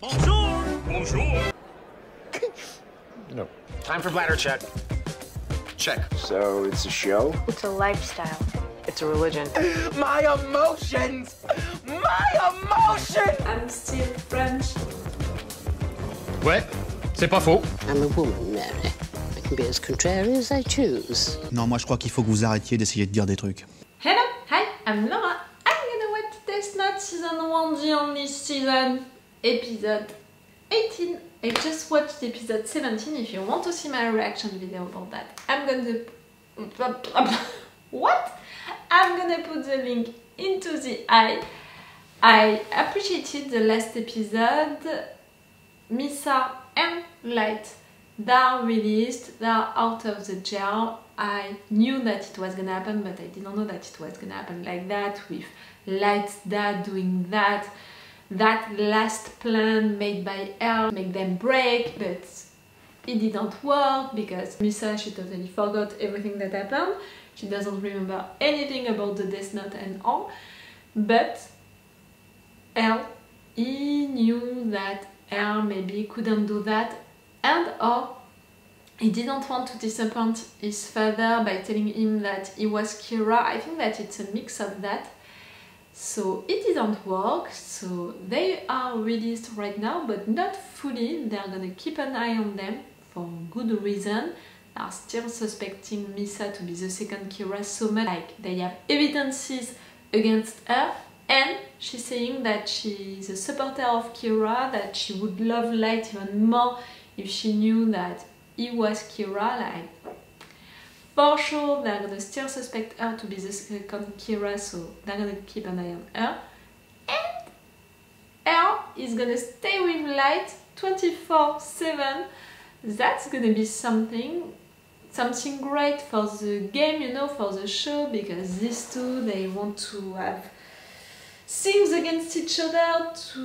Bonjour! Bonjour! No. Time for bladder check. Check. So it's a show? It's a lifestyle. It's a religion. My emotions! My emotions! I'm still French. Ouais, c'est pas faux. I'm a woman, Mary. I can be as contrary as I choose. Non, moi je crois qu'il faut que vous arrêtiez d'essayer de dire des trucs. Hello, hi, I'm Laura. I'm gonna watch Death Note season 1, the only season, episode 18. I just watched episode 17. If you want to see my reaction video about that, I'm gonna... What? I'm gonna put the link into the I appreciated the last episode. Misa and Light, they are released, they are out of the jail. I knew that it was gonna happen, but I didn't know that it was gonna happen like that, with Light's dad doing that. That last plan made by Elle make them break, but it didn't work because Misa, she totally forgot everything that happened. She doesn't remember anything about the Death Note and all. But Elle, he knew that Elle maybe couldn't do that, and or he didn't want to disappoint his father by telling him that he was Kira. I think that it's a mix of that. So it didn't work, so they are released right now, but not fully. They're gonna keep an eye on them for good reason. They are still suspecting Misa to be the second Kira so much, like they have evidences against her, and she's saying that she's a supporter of Kira, that she would love Light even more if she knew that he was Kira. Like, for sure, they're gonna still suspect her to be the second Kira, so they're gonna keep an eye on her. And Elle is gonna stay with Light 24/7. That's gonna be something great for the game, you know, for the show, because these two, they want to have things against each other. To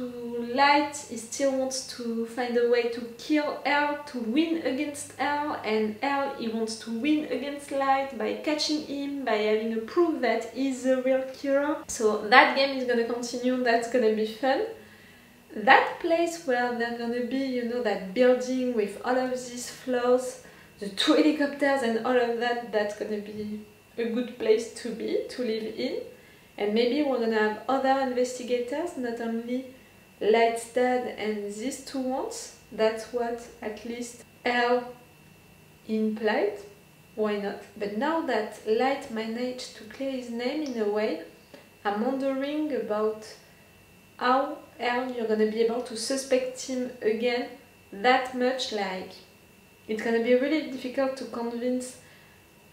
Light, he still wants to find a way to kill Elle, to win against Elle, and Elle, he wants to win against Light by catching him, by having a proof that he's the real Kira. So that game is gonna continue, that's gonna be fun. That place where they're gonna be, you know, that building with all of these floors, the 2 helicopters and all of that, that's gonna be a good place to be, to live in. And maybe we're gonna have other investigators, not only Light's dad and these two ones. That's what at least Elle implied. Why not? But now that Light managed to clear his name in a way, I'm wondering about how Elle, you're gonna be able to suspect him again that much. Like, it's gonna be really difficult to convince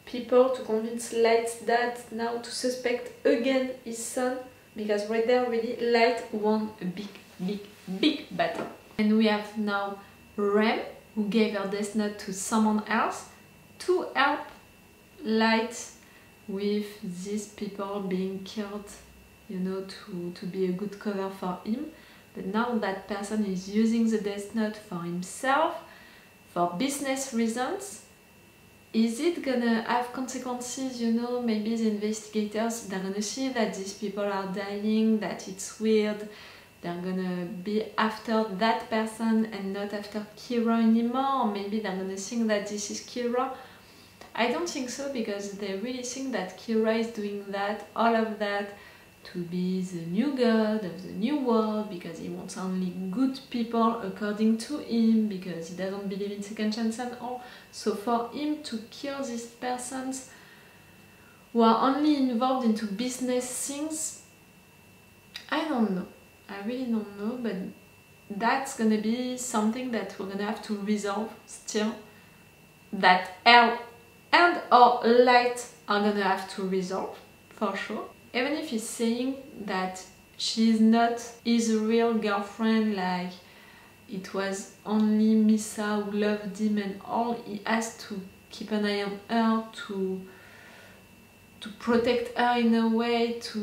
people, to convince Light's dad now to suspect again his son, because right there really Light won a big battle. And we have now Rem, who gave her Death Note to someone else to help Light with these people being killed, you know, to be a good cover for him. But now that person is using the Death Note for himself, for business reasons. Is it gonna have consequences, you know? Maybe the investigators, they're gonna see that these people are dying, that it's weird. They're gonna be after that person and not after Kira anymore. Or maybe they're gonna think that this is Kira. I don't think so, because they really think that Kira is doing that, all of that, to be the new god of the new world, because he wants only good people according to him, because he doesn't believe in second chance and all. So for him to kill these persons who are only involved into business things, I don't know. I really don't know, but that's gonna be something that we're gonna have to resolve still. That Elle and or Light are gonna have to resolve, for sure. Even if he's saying that she's not his real girlfriend, like it was only Misa who loved him and all, he has to keep an eye on her, to protect her in a way, to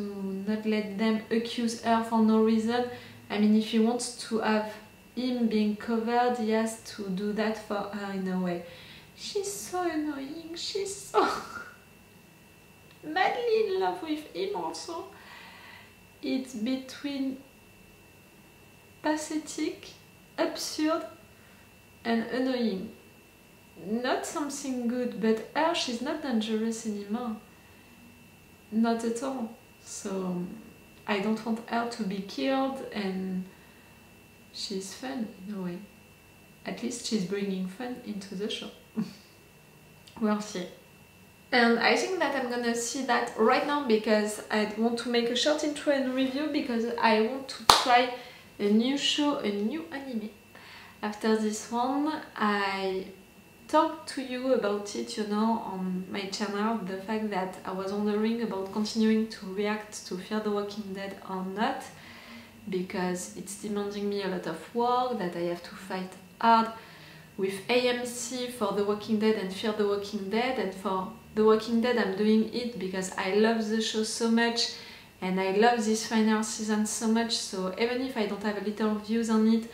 not let them accuse her for no reason. I mean, if he wants to have him being covered, he has to do that for her in a way. She's so annoying, she's so madly in love with him also. It's between pathetic absurd and annoying. Not something good, but her, she's not dangerous anymore. Not at all. So I don't want her to be killed, and she's fun in a way. At least she's bringing fun into the show. We'll see. And I think that I'm gonna see that right now because I want to make a short intro and review because I want to try a new show, a new anime. After this one, I talked to you about it, you know, on my channel, the fact that I was wondering about continuing to react to Fear the Walking Dead or not, because it's demanding me a lot of work, that I have to fight hard with AMC for The Walking Dead and Fear the Walking Dead, and for The Walking Dead I'm doing it because I love the show so much and I love this final season so much, so even if I don't have a little views on it,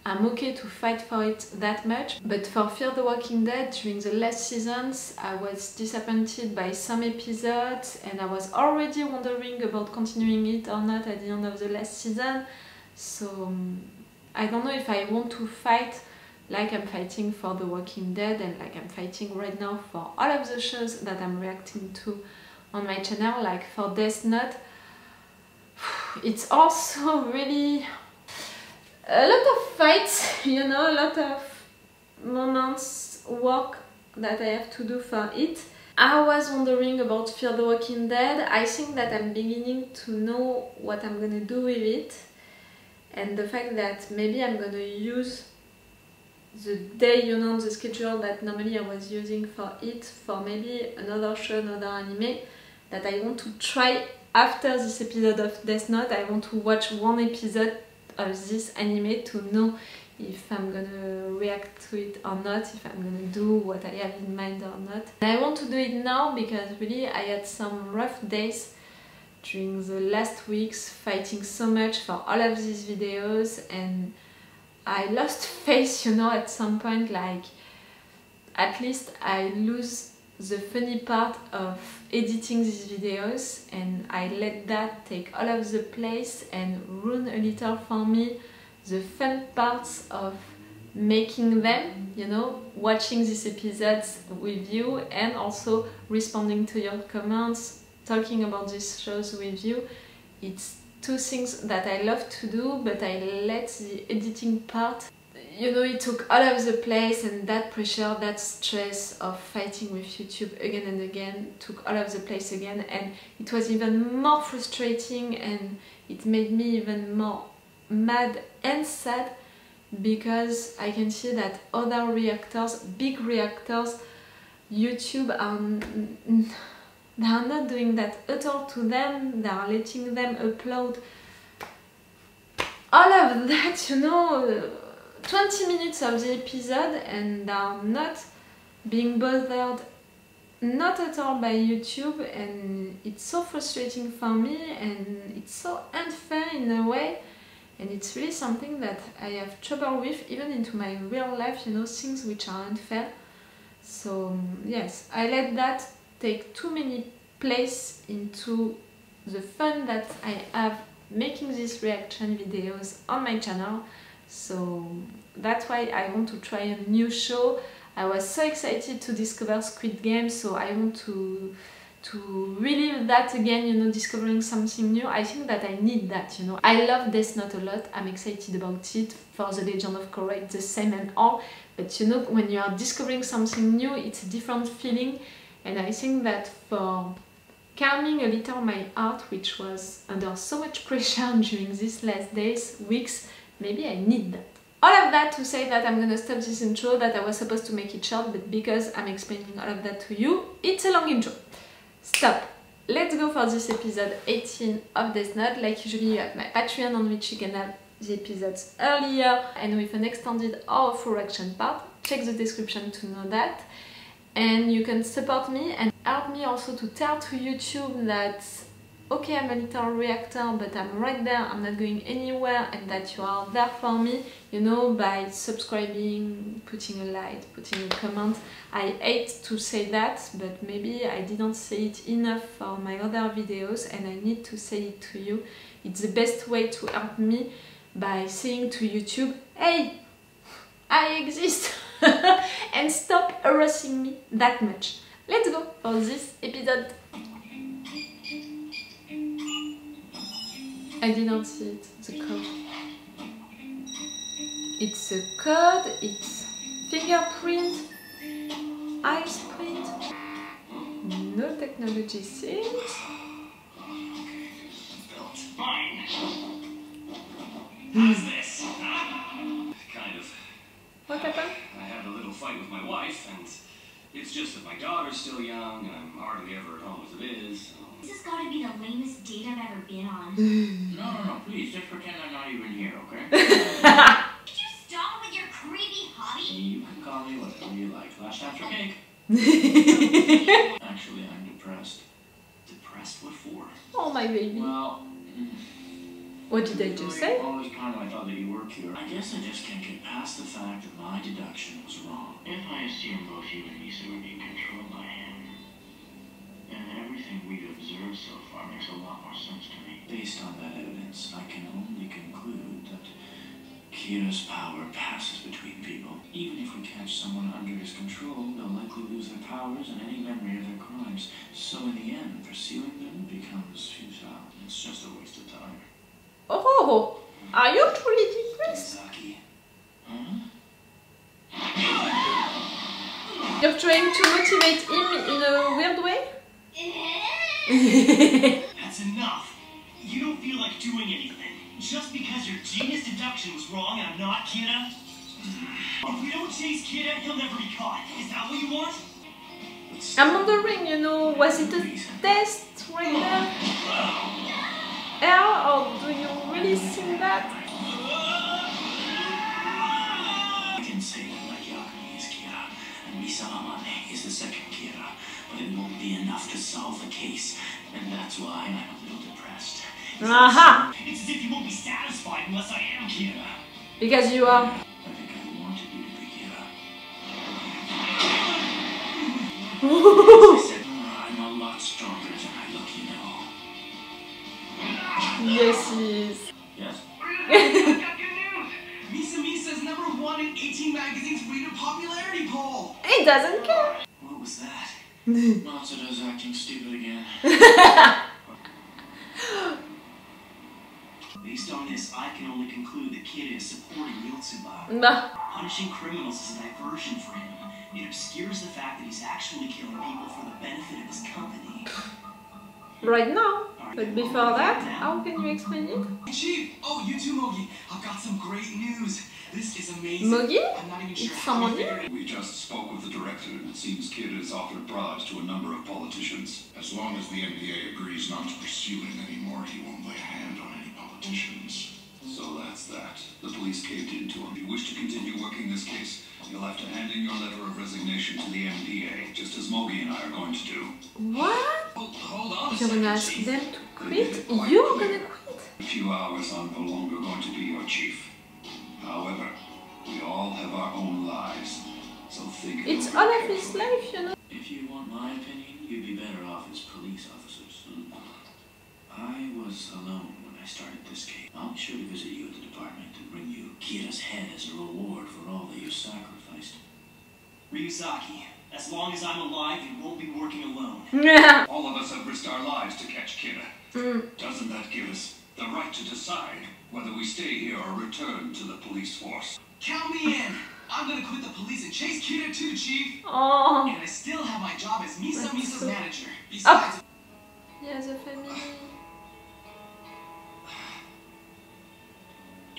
I'm okay to fight for it that much. But for Fear the Walking Dead, during the last seasons, I was disappointed by some episodes and I was already wondering about continuing it or not at the end of the last season. So I don't know if I want to fight like I'm fighting for The Walking Dead and like I'm fighting right now for all of the shows that I'm reacting to on my channel, like for Death Note. It's also really a lot of fights, you know, a lot of moments, work that I have to do for it. I was wondering about Fear the Walking Dead. I think that I'm beginning to know what I'm gonna do with it, and the fact that maybe I'm gonna use the day, you know, the schedule that normally I was using for it, for maybe another show, another anime, that I want to try after this episode of Death Note. I want to watch one episode of this anime to know if I'm gonna react to it or not, if I'm gonna do what I have in mind or not. And I want to do it now because really I had some rough days during the last weeks, fighting so much for all of these videos, and I lost faith, you know, at some point, like at least I lose the funny part of editing these videos, and I let that take all of the place and ruin a little for me the fun parts of making them, you know, watching these episodes with you and also responding to your comments, talking about these shows with you. It's two things that I love to do, but I let the editing part, you know, it took all of the place, and that pressure, that stress of fighting with YouTube again and again took all of the place again, and it was even more frustrating and it made me even more mad and sad because I can see that other reactors, big reactors, YouTube they are not doing that at all to them. They are letting them upload all of that, you know, 20 minutes of the episode, and they are not being bothered, not at all, by YouTube, and it's so frustrating for me and it's so unfair in a way, and it's really something that I have trouble with even into my real life, you know, things which are unfair. So yes, I let that take too many place into the fun that I have making these reaction videos on my channel. So that's why I want to try a new show. I was so excited to discover Squid Game, so I want to relive that again, you know, discovering something new. I think that I need that, you know. I love Death Note a lot, I'm excited about it. For The Legend of Korra it's the same and all, but you know, when you are discovering something new, it's a different feeling, and I think that for calming a little my heart, which was under so much pressure during these last days, weeks, maybe I need that. All of that to say that I'm gonna stop this intro, that I was supposed to make it short, but because I'm explaining all of that to you, it's a long intro. Stop. Let's go for this episode 18 of Death Note. Like usually, you have my Patreon on which you can have the episodes earlier and with an extended or full reaction part. Check the description to know that. And you can support me and help me also to tell to YouTube that okay, I'm a little reactor, but I'm right there, I'm not going anywhere, and that you are there for me, you know, by subscribing, putting a like, putting a comment. I hate to say that, but maybe I didn't say it enough for my other videos, and I need to say it to you. It's the best way to help me, by saying to YouTube, hey, I exist and stop harassing me that much. Let's go for this episode. I didn't see it, the code. It's a code, it's fingerprint, eyes print, no technology seems. Fine. How's this? Kind of. What happened? I had a little fight with my wife, and it's just that my daughter's still young, and I'm hardly ever at home as it is. So. This has got to be the lamest date I've ever been on. No, please, just pretend I'm not even here, okay? Could you stop with your creepy hobby? You can call me whatever you like. Last time for cake. Actually, I'm depressed. Depressed? What for? Oh my baby. Well, What did I just say? all this time I thought that you were cured. I guess I just can't get past the fact that my deduction was wrong. If I assume both you and Misa were being controlled by him, then everything we've observed so far makes a lot more sense to me. Based on that evidence, I can only conclude that Kira's power passes between people. Even if we catch someone under his control, they'll likely lose their powers and any memory of their crimes. So in the end, pursuing them becomes futile. It's just a waste of time. Oh, are you truly depressed? Misaki. Huh? You're trying to motivate him in a weird way? That's enough. You don't feel like doing anything. Just because your genius deduction was wrong and I'm not, Kira? If we don't chase Kira, he'll never be caught. Is that what you want? I'm wondering, you know, was it a test right there? Yeah, or do you really think that? I can say that Yagami is Kira, and Misa Amane is the second Kira, but it won't be enough to solve the case, and that's why I'm a little depressed. Aha! It's as if you won't be satisfied unless I am Kira. Because you are. I think I wanted you to be Kira. As I said, I'm a lot stronger than I look, you know. Yes, he is. Yes? Misa's #1 in 18 Magazine's reader popularity poll. He doesn't care. What was that? Matsuda's acting stupid again. Based on this, I can only conclude that Kira is supporting Yotsuba. Bah. Punishing criminals is a diversion for him. It obscures the fact that he's actually killing people for the benefit of his company. Right now. But before that, how can you explain it? Chief! Oh, you too, Mogi. I've got some great news. This is amazing. Mogi? I'm not even sure It's how someone we figured it. We just spoke with the director, and it seems Kid has offered bribes to a number of politicians. As long as the NBA agrees not to pursue him anymore, he won't lay a hand on any politicians. So that's that. The police caved in to him. If you wish to continue working this case, you'll have to hand in your letter of resignation to the NBA, just as Mogi and I are going to do. What? Oh, hold on a You're second, gonna ask Chief. them to quit? You're gonna quit? In a few hours, I'm no longer going to be your chief. However, we all have our own lives, so think it It's over all of carefully. his life, you know. If you want my opinion, you'd be better off as police officers. I was alone when I started this case. I'll be sure to visit you at the department and bring you Kira's head as a reward for all that you sacrificed. Ryuzaki, as long as I'm alive, you won't be working alone. All of us have risked our lives to catch Kira. Doesn't that give us the right to decide whether we stay here or return to the police force? Count me in. I'm gonna quit the police and chase Kira too, Chief. Oh. And I still have my job as Misa's so- manager. Besides, Yeah, the family.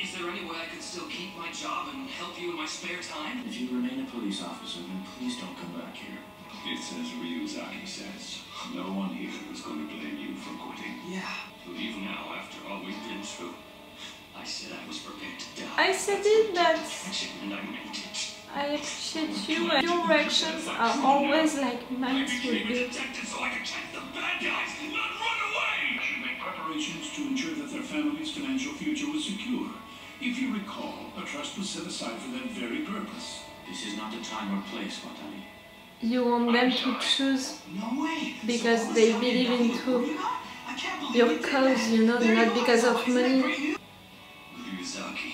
is there any way I could still keep my job and help you in my spare time? If you remain a police officer, then please don't come back here. It's as Ryuzaki says. No one here is going to blame you for quitting. Yeah. Leave now after all we've been through. I said I was prepared to die. I said it that And I meant it. I appreciate you and your reactions are always like mine I will became a be. detective so I could catch the bad guys, not run away! Should make preparations to ensure that their family's financial future was secure. If you recall, a trust was set aside for that very purpose. This is not the time or place, Watani. You want them to choose No way. because So they all of a believe sudden, into nothing to I can't believe your you did cause, that. you know, There not you because are. of Isn't that money. great news? Ryuzaki,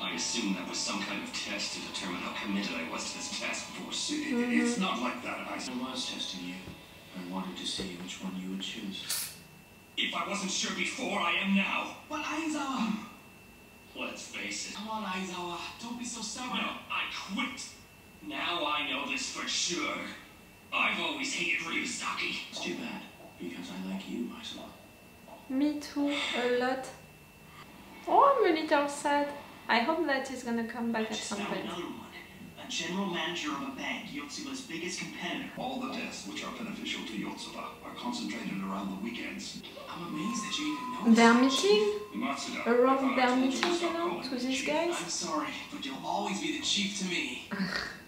I assume that was some kind of test. test to determine how committed I was to this task force. It's not like that. I was testing you. I wanted to see which one you would choose. If I wasn't sure before, I am now. But Aizawa... Let's face it. Come on, Aizawa. Don't be so stubborn. No, I quit. Now I know this for sure. I've always hated Ryuzaki. It's too bad, because I like you, Aizawa. Me too, a lot. Oh, I'm a little sad. I hope that he's gonna come back at some point. Another one. A general manager of a bank, Yotsuba's biggest competitor. All the tests which are beneficial to Yotsuba are concentrated around the weekends. I'm amazed that you even know. They're meeting? Matsuda, Around their meeting, you know, to these guys? I'm sorry, but you'll always be the chief to me.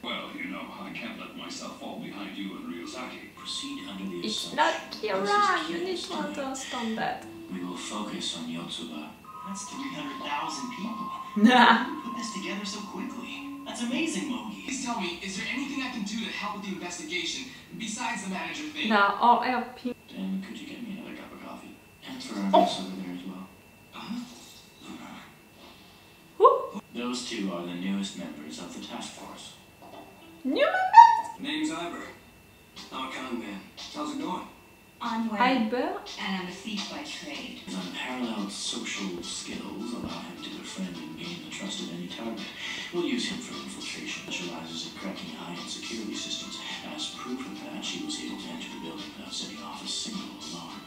Well, you know, I can't let myself fall behind you and Ryuzaki. Proceed under the It's assumption. not Kira, you need to understand that. We will focus on Yotsuba. That's 300,000 people. Nah. You put this together so quickly. That's amazing, Mogi. Please tell me, is there anything I can do to help with the investigation besides the manager thing? They are all helping. Then could you get me another cup of coffee? And for our guests over there as well. Who? Those two are the newest members of the task force. New members? Name's Ivor. I'm a con man. How's it going? I'm Iber? and I'm a thief by trade. His unparalleled social skills allow him to befriend and gain the trust of any target. We'll use him for infiltration, specializes in cracking high-end security systems. As proof of that, she was able to enter the building without setting off a single alarm.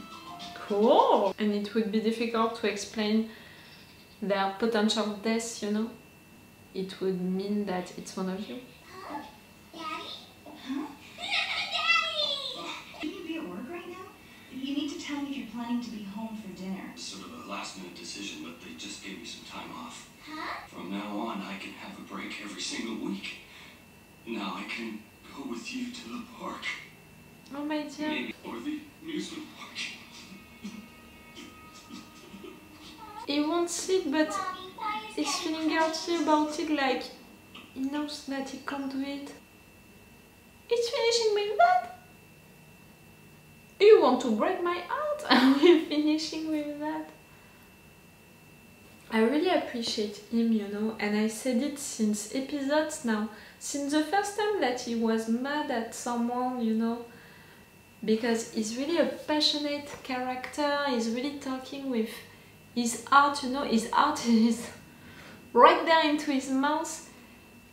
Cool! And it would be difficult to explain their potential death, you know? It would mean that it's one of you. Daddy? Huh? Daddy! Can you be at work right now? You need to tell me if you're planning to be home for dinner. It's sort of a last-minute decision, but they just gave me some time off. Huh? From now on, I can have a break every single week. Now I can go with you to the park. Oh my dear. Maybe, or the amusement park. He wants it, but Mommy, why is he's Daddy feeling guilty about it, like he knows that he can't do it. He's finishing with that? You want to break my heart? And we're finishing with that. I really appreciate him, you know, and I said it since episodes now. Since the first time that he was mad at someone, you know, because he's really a passionate character, he's really talking with his heart, you know, his heart is right there into his mouth.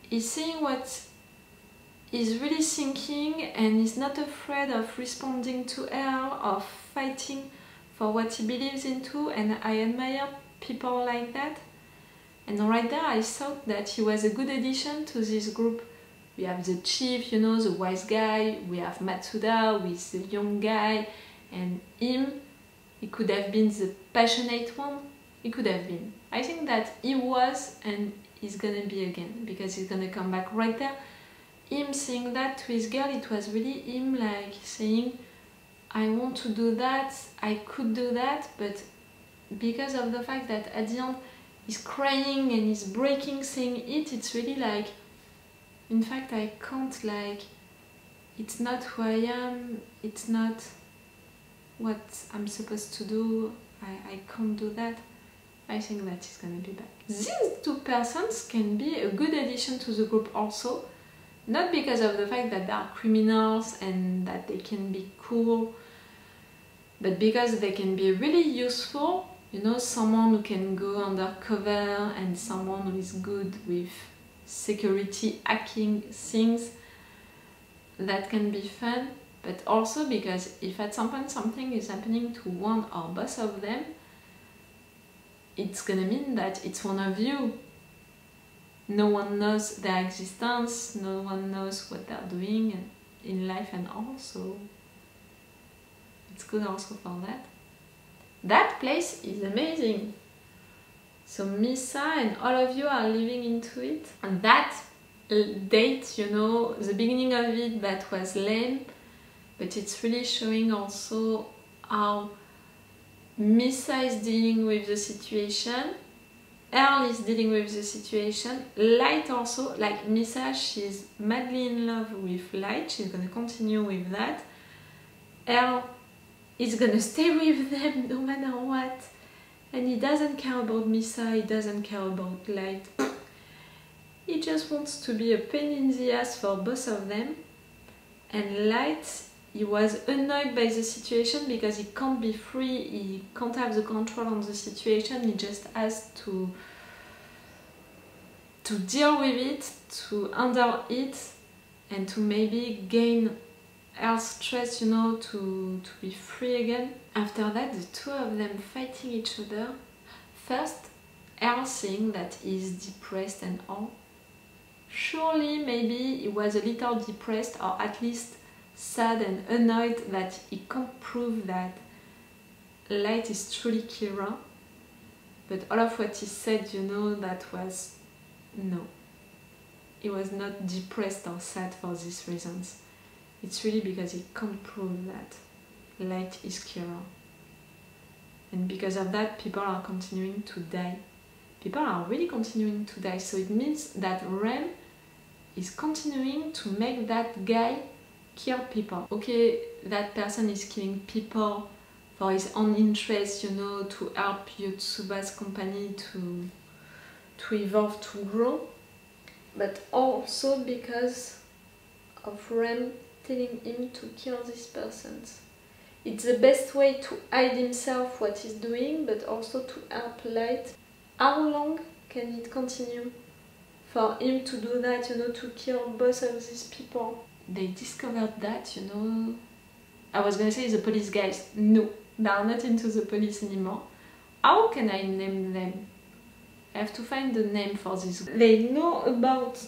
He's saying what he's really thinking and he's not afraid of responding to her, of fighting for what he believes into, and I admire people like that. And right there I thought that he was a good addition to this group. We have the chief, you know, the wise guy, we have Matsuda with the young guy, and him, he could have been the passionate one. He could have been. I think that he was, and he's gonna be again, because he's gonna come back right there. Him saying that to his girl, it was really him like saying, I want to do that, I could do that, but because of the fact that at the end he's crying and he's breaking saying it, it's really like, in fact I can't, like, it's not who I am, it's not what I'm supposed to do, I can't do that. I think that he's gonna be back. These two persons can be a good addition to the group also, not because of the fact that they are criminals and that they can be cool, but because they can be really useful. You know, someone who can go undercover and someone who is good with security hacking things. That can be fun, but also because if at some point something is happening to one or both of them, it's gonna mean that it's one of you. No one knows their existence, no one knows what they're doing in life and all, so it's good also for that. That place is amazing. So Misa and all of you are living into it. And that date, you know, the beginning of it, that was lame, but it's really showing also how Misa is dealing with the situation, Earl is dealing with the situation, Light also, like Misa, she's madly in love with Light, she's gonna continue with that. Earl is gonna stay with them no matter what, and he doesn't care about Misa, he doesn't care about Light. He just wants to be a pain in the ass for both of them. And Light, he was annoyed by the situation because he can't be free, he can't have the control on the situation, he just has to deal with it, to handle it, and to maybe gain her stress, you know, to be free again. After that, the two of them fighting each other. First, her saying that he's depressed and all. Surely, maybe he was a little depressed, or at least sad and annoyed that he can't prove that Light is truly Kira. But all of what he said, you know, that was no. He was not depressed or sad for these reasons. It's really because he can't prove that Light is Kira. And because of that, people are continuing to die. People are really continuing to die. So it means that Rem is continuing to make that guy kill people. Okay, that person is killing people for his own interest, you know, to help Yotsuba's company to evolve, to grow. But also because of Rem telling him to kill these persons. It's the best way to hide himself what he's doing, but also to help Light. How long can it continue for him to do that, you know, to kill both of these people? They discovered that, you know. I was gonna say the police guys. No, they are not into the police anymore. How can I name them? I have to find the name for this. They know about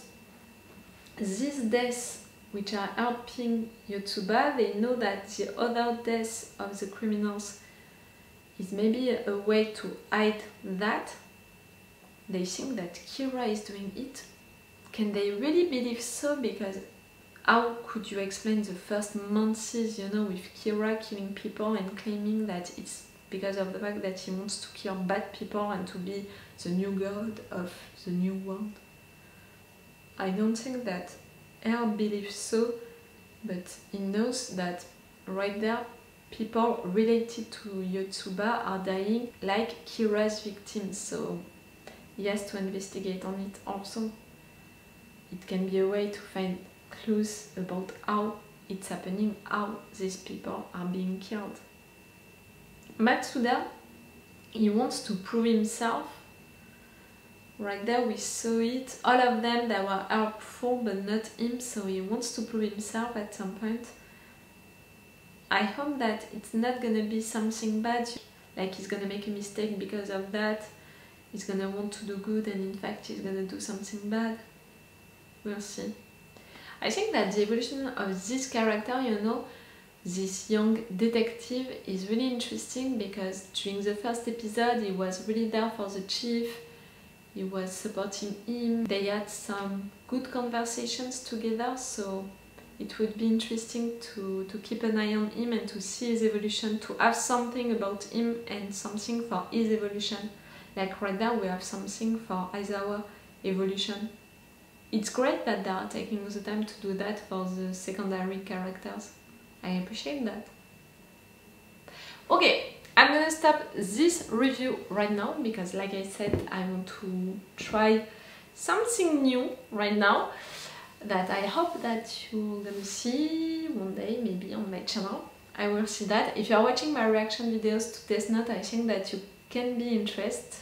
these deaths which are helping Yotsuba. They know that the other deaths of the criminals is maybe a way to hide that. They think that Kira is doing it. Can they really believe so? Because how could you explain the first months, you know, with Kira killing people and claiming that it's because of the fact that he wants to kill bad people and to be the new god of the new world? I don't think that Elle believes so, but he knows that right there people related to Yotsuba are dying like Kira's victims, so he has to investigate on it also. It can be a way to find clues about how it's happening, how these people are being killed. Matsuda, he wants to prove himself. Right there we saw it. All of them, they were helpful, but not him, so he wants to prove himself at some point. I hope that it's not gonna be something bad, like he's gonna make a mistake because of that. He's gonna want to do good and in fact he's gonna do something bad. We'll see. I think that the evolution of this character, you know, this young detective, is really interesting because during the first episode he was really there for the chief, he was supporting him, they had some good conversations together, so it would be interesting to keep an eye on him and to see his evolution, to have something about him and something for his evolution. Like right now we have something for Aizawa evolution. It's great that they are taking the time to do that for the secondary characters. I appreciate that. Okay, I'm gonna stop this review right now because, like I said, I want to try something new right now that I hope that you're gonna see one day, maybe on my channel. I will see that. If you are watching my reaction videos to Death Note, I think that you can be interested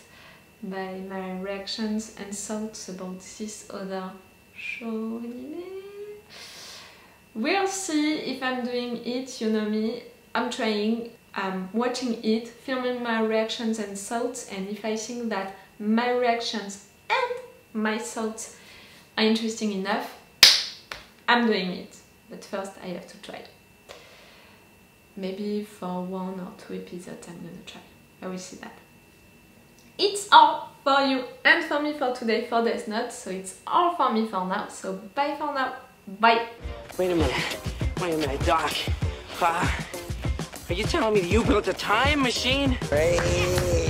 by my reactions and thoughts about this other show anime. We'll see if I'm doing it, you know me, I'm trying, I'm watching it, filming my reactions and thoughts, and if I think that my reactions and my thoughts are interesting enough, I'm doing it. But first I have to try. Maybe for 1 or 2 episodes I'm gonna try. I will see that. It's all for you and for me for today for Death Note, so it's all for me for now, so bye for now, bye! Wait a minute, Doc. Are you telling me that you built a time machine? Hey.